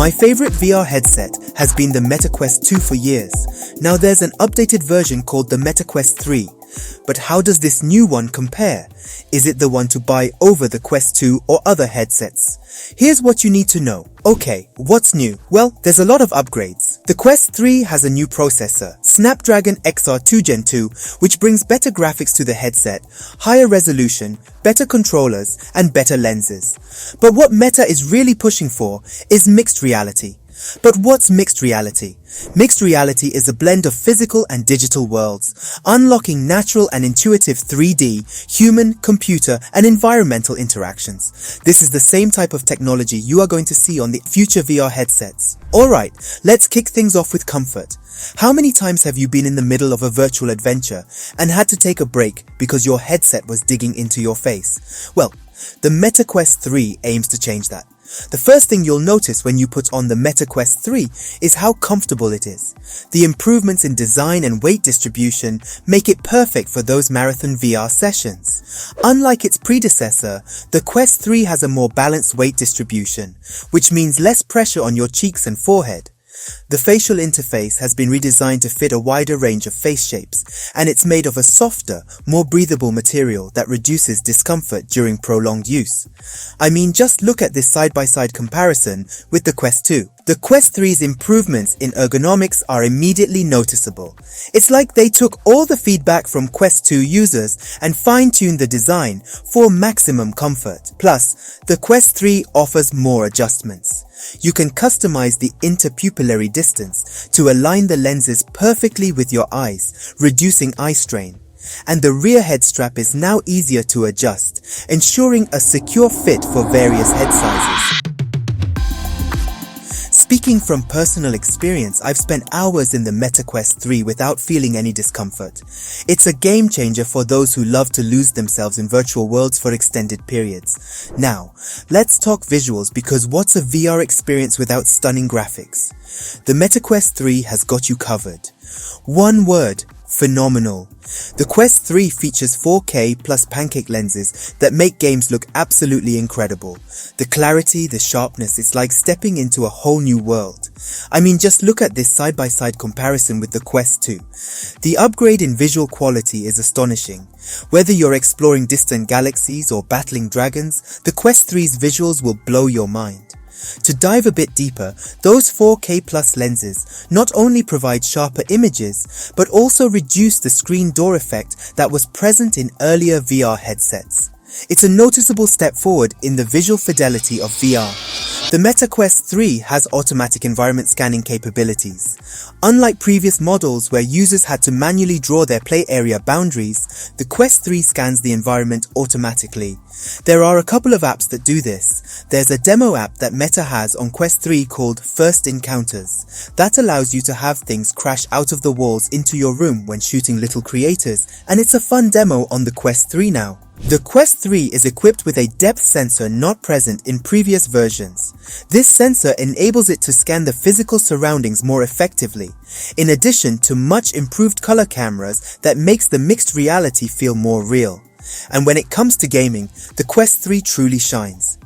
My favorite VR headset has been the Meta Quest 2 for years. Now there's an updated version called the Meta Quest 3. But how does this new one compare? Is it the one to buy over the Quest 2 or other headsets? Here's what you need to know. Okay, what's new? Well, there's a lot of upgrades. The Quest 3 has a new processor, Snapdragon XR2 Gen 2, which brings better graphics to the headset, higher resolution, better controllers, and better lenses. But what Meta is really pushing for is mixed reality. But what's mixed reality? Mixed reality is a blend of physical and digital worlds, unlocking natural and intuitive 3D, human, computer, and environmental interactions. This is the same type of technology you are going to see on the future VR headsets. Alright, let's kick things off with comfort. How many times have you been in the middle of a virtual adventure and had to take a break because your headset was digging into your face? Well, the Meta Quest 3 aims to change that. The first thing you'll notice when you put on the Meta Quest 3 is how comfortable it is. The improvements in design and weight distribution make it perfect for those marathon VR sessions. Unlike its predecessor, the Quest 3 has a more balanced weight distribution, which means less pressure on your cheeks and forehead. The facial interface has been redesigned to fit a wider range of face shapes, and it's made of a softer, more breathable material that reduces discomfort during prolonged use. I mean, just look at this side-by-side comparison with the Quest 2. The Quest 3's improvements in ergonomics are immediately noticeable. It's like they took all the feedback from Quest 2 users and fine-tuned the design for maximum comfort. Plus, the Quest 3 offers more adjustments. You can customize the interpupillary distance to align the lenses perfectly with your eyes, reducing eye strain. And the rear head strap is now easier to adjust, ensuring a secure fit for various head sizes. Speaking from personal experience, I've spent hours in the Meta Quest 3 without feeling any discomfort. It's a game changer for those who love to lose themselves in virtual worlds for extended periods. Now, let's talk visuals, because what's a VR experience without stunning graphics? The Meta Quest 3 has got you covered. One word: phenomenal. The Quest 3 features 4K plus pancake lenses that make games look absolutely incredible. The clarity, the sharpness, it's like stepping into a whole new world. I mean, just look at this side-by-side comparison with the Quest 2. The upgrade in visual quality is astonishing. Whether you're exploring distant galaxies or battling dragons, the Quest 3's visuals will blow your mind. To dive a bit deeper, those 4K plus lenses not only provide sharper images, but also reduce the screen door effect that was present in earlier VR headsets. It's a noticeable step forward in the visual fidelity of VR. The Meta Quest 3 has automatic environment scanning capabilities. Unlike previous models where users had to manually draw their play area boundaries, the Quest 3 scans the environment automatically. There are a couple of apps that do this. There's a demo app that Meta has on Quest 3 called First Encounters. That allows you to have things crash out of the walls into your room when shooting little creators, and it's a fun demo on the Quest 3 now. The Quest 3 is equipped with a depth sensor not present in previous versions. This sensor enables it to scan the physical surroundings more effectively, in addition to much improved color cameras that makes the mixed reality feel more real. And when it comes to gaming, the Quest 3 truly shines.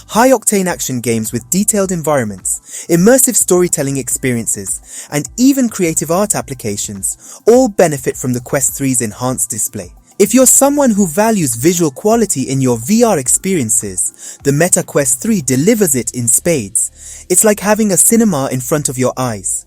High-octane action games with detailed environments, immersive storytelling experiences, and even creative art applications all benefit from the Quest 3's enhanced display. If you're someone who values visual quality in your VR experiences, the Meta Quest 3 delivers it in spades. It's like having a cinema in front of your eyes.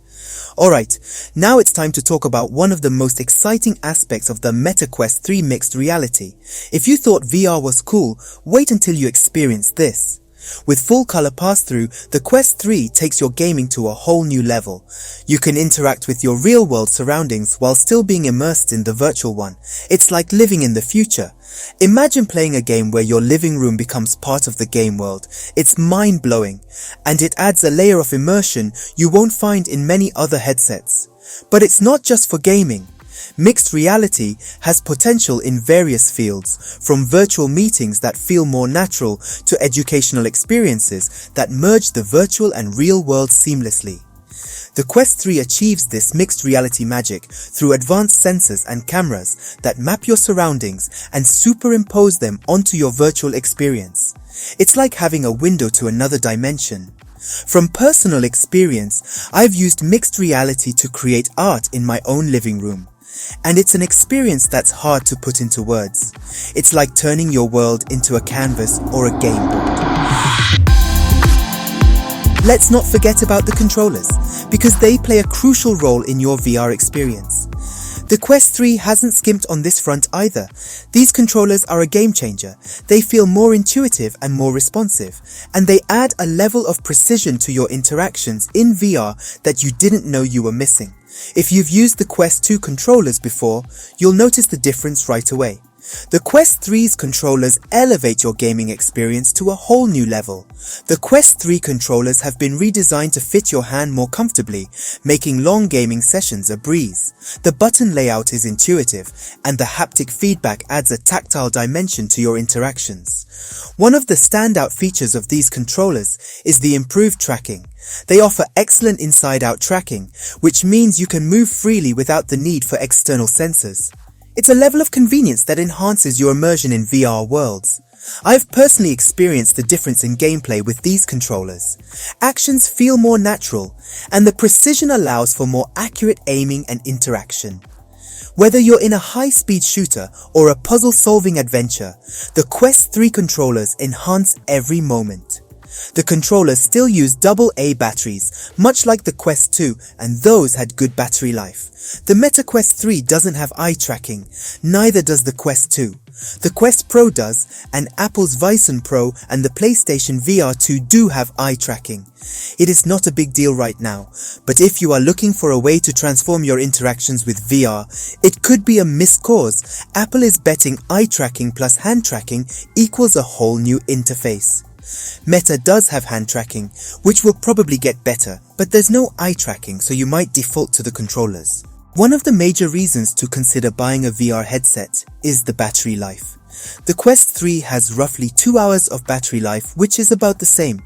Alright, now it's time to talk about one of the most exciting aspects of the Meta Quest 3 mixed reality. If you thought VR was cool, wait until you experience this. With full color pass-through, the Quest 3 takes your gaming to a whole new level. You can interact with your real-world surroundings while still being immersed in the virtual one. It's like living in the future. Imagine playing a game where your living room becomes part of the game world. It's mind-blowing, and it adds a layer of immersion you won't find in many other headsets. But it's not just for gaming. Mixed reality has potential in various fields, from virtual meetings that feel more natural to educational experiences that merge the virtual and real world seamlessly. The Quest 3 achieves this mixed reality magic through advanced sensors and cameras that map your surroundings and superimpose them onto your virtual experience. It's like having a window to another dimension. From personal experience, I've used mixed reality to create art in my own living room. And it's an experience that's hard to put into words. It's like turning your world into a canvas or a game board. Let's not forget about the controllers, because they play a crucial role in your VR experience. The Quest 3 hasn't skimped on this front either. These controllers are a game changer. They feel more intuitive and more responsive, and they add a level of precision to your interactions in VR that you didn't know you were missing. If you've used the Quest 2 controllers before, you'll notice the difference right away. The Quest 3's controllers elevate your gaming experience to a whole new level. The Quest 3 controllers have been redesigned to fit your hand more comfortably, making long gaming sessions a breeze. The button layout is intuitive, and the haptic feedback adds a tactile dimension to your interactions. One of the standout features of these controllers is the improved tracking. They offer excellent inside-out tracking, which means you can move freely without the need for external sensors. It's a level of convenience that enhances your immersion in VR worlds. I've personally experienced the difference in gameplay with these controllers. Actions feel more natural, and the precision allows for more accurate aiming and interaction. Whether you're in a high-speed shooter or a puzzle-solving adventure, the Quest 3 controllers enhance every moment. The controllers still use AA batteries, much like the Quest 2, and those had good battery life. The Meta Quest 3 doesn't have eye tracking, neither does the Quest 2. The Quest Pro does, and Apple's Vision Pro and the PlayStation VR 2 do have eye tracking. It is not a big deal right now, but if you are looking for a way to transform your interactions with VR, it could be a missed cause. Apple is betting eye tracking plus hand tracking equals a whole new interface. Meta does have hand tracking, which will probably get better, but there's no eye tracking, so you might default to the controllers. One of the major reasons to consider buying a VR headset is the battery life. The Quest 3 has roughly 2 hours of battery life, which is about the same.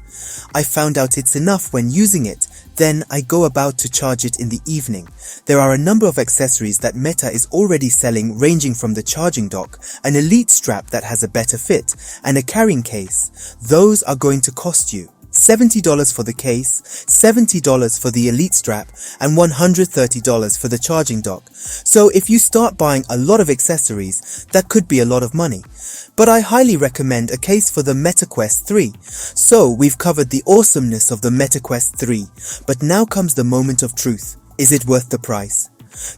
I found out it's enough when using it, then I go about to charge it in the evening. There are a number of accessories that Meta is already selling, ranging from the charging dock, an Elite strap that has a better fit, and a carrying case. Those are going to cost you $70 for the case, $70 for the Elite strap, and $130 for the charging dock. So if you start buying a lot of accessories, that could be a lot of money. But I highly recommend a case for the Meta Quest 3. So we've covered the awesomeness of the Meta Quest 3, but now comes the moment of truth. Is it worth the price?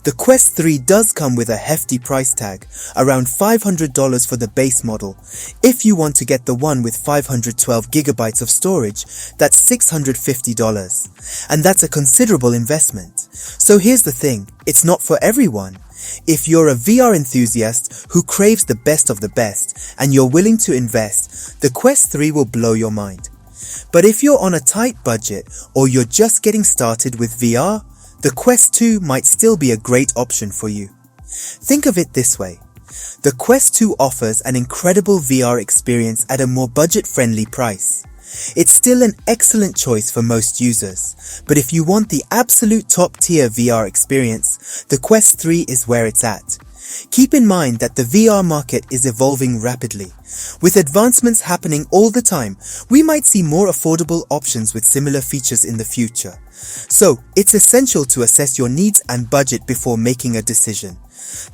The Quest 3 does come with a hefty price tag, around $500 for the base model. If you want to get the one with 512 gigabytes of storage, that's $650. And that's a considerable investment. So here's the thing, it's not for everyone. If you're a VR enthusiast who craves the best of the best and you're willing to invest, the Quest 3 will blow your mind. But if you're on a tight budget or you're just getting started with VR, the Quest 2 might still be a great option for you. Think of it this way. The Quest 2 offers an incredible VR experience at a more budget-friendly price. It's still an excellent choice for most users, but if you want the absolute top-tier VR experience, the Quest 3 is where it's at. Keep in mind that the VR market is evolving rapidly. With advancements happening all the time, we might see more affordable options with similar features in the future. So, it's essential to assess your needs and budget before making a decision.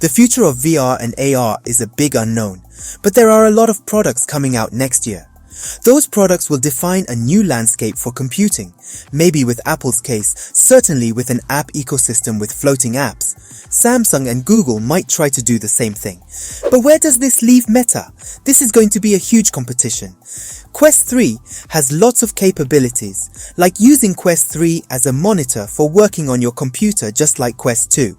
The future of VR and AR is a big unknown, but there are a lot of products coming out next year. Those products will define a new landscape for computing, maybe with Apple's case, certainly with an app ecosystem with floating apps. Samsung and Google might try to do the same thing. But where does this leave Meta? This is going to be a huge competition. Quest 3 has lots of capabilities, like using Quest 3 as a monitor for working on your computer just like Quest 2.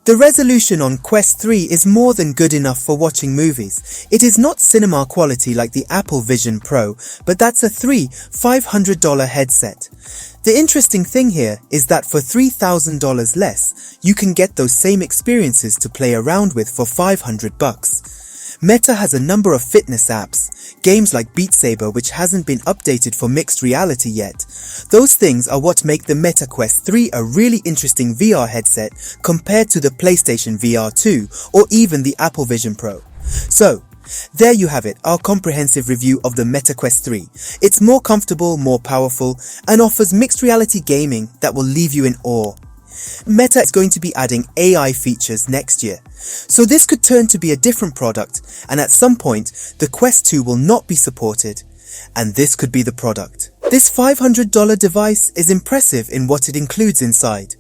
The resolution on Quest 3 is more than good enough for watching movies. It is not cinema quality like the Apple Vision Pro, but that's a $500 headset. The interesting thing here is that for $3,000 less, you can get those same experiences to play around with for $500. Meta has a number of fitness apps, games like Beat Saber which hasn't been updated for mixed reality yet. Those things are what make the Meta Quest 3 a really interesting VR headset compared to the PlayStation VR 2 or even the Apple Vision Pro. So, There you have it, our comprehensive review of the Meta Quest 3. It's more comfortable, more powerful, and offers mixed reality gaming that will leave you in awe. Meta is going to be adding AI features next year, so this could turn to be a different product, and at some point, the Quest 2 will not be supported, and this could be the product. This $500 device is impressive in what it includes inside.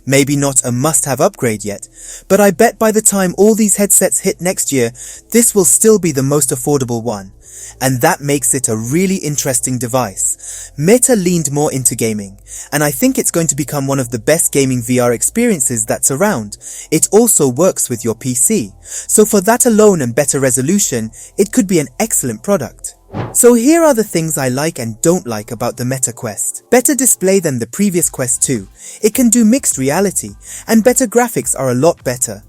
Maybe not a must-have upgrade yet, but I bet by the time all these headsets hit next year, this will still be the most affordable one. And that makes it a really interesting device. Meta leaned more into gaming, and I think it's going to become one of the best gaming VR experiences that's around. It also works with your PC, so for that alone and better resolution, it could be an excellent product. So here are the things I like and don't like about the Meta Quest. Better display than the previous Quest 2. It can do mixed reality, and better graphics are a lot better.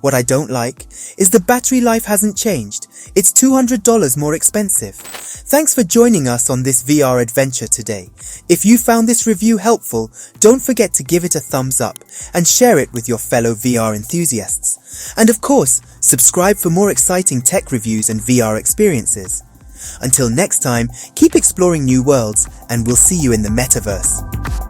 What I don't like is the battery life hasn't changed. It's $200 more expensive. Thanks for joining us on this VR adventure today. If you found this review helpful, don't forget to give it a thumbs up and share it with your fellow VR enthusiasts. And of course, subscribe for more exciting tech reviews and VR experiences. Until next time, keep exploring new worlds, and we'll see you in the metaverse.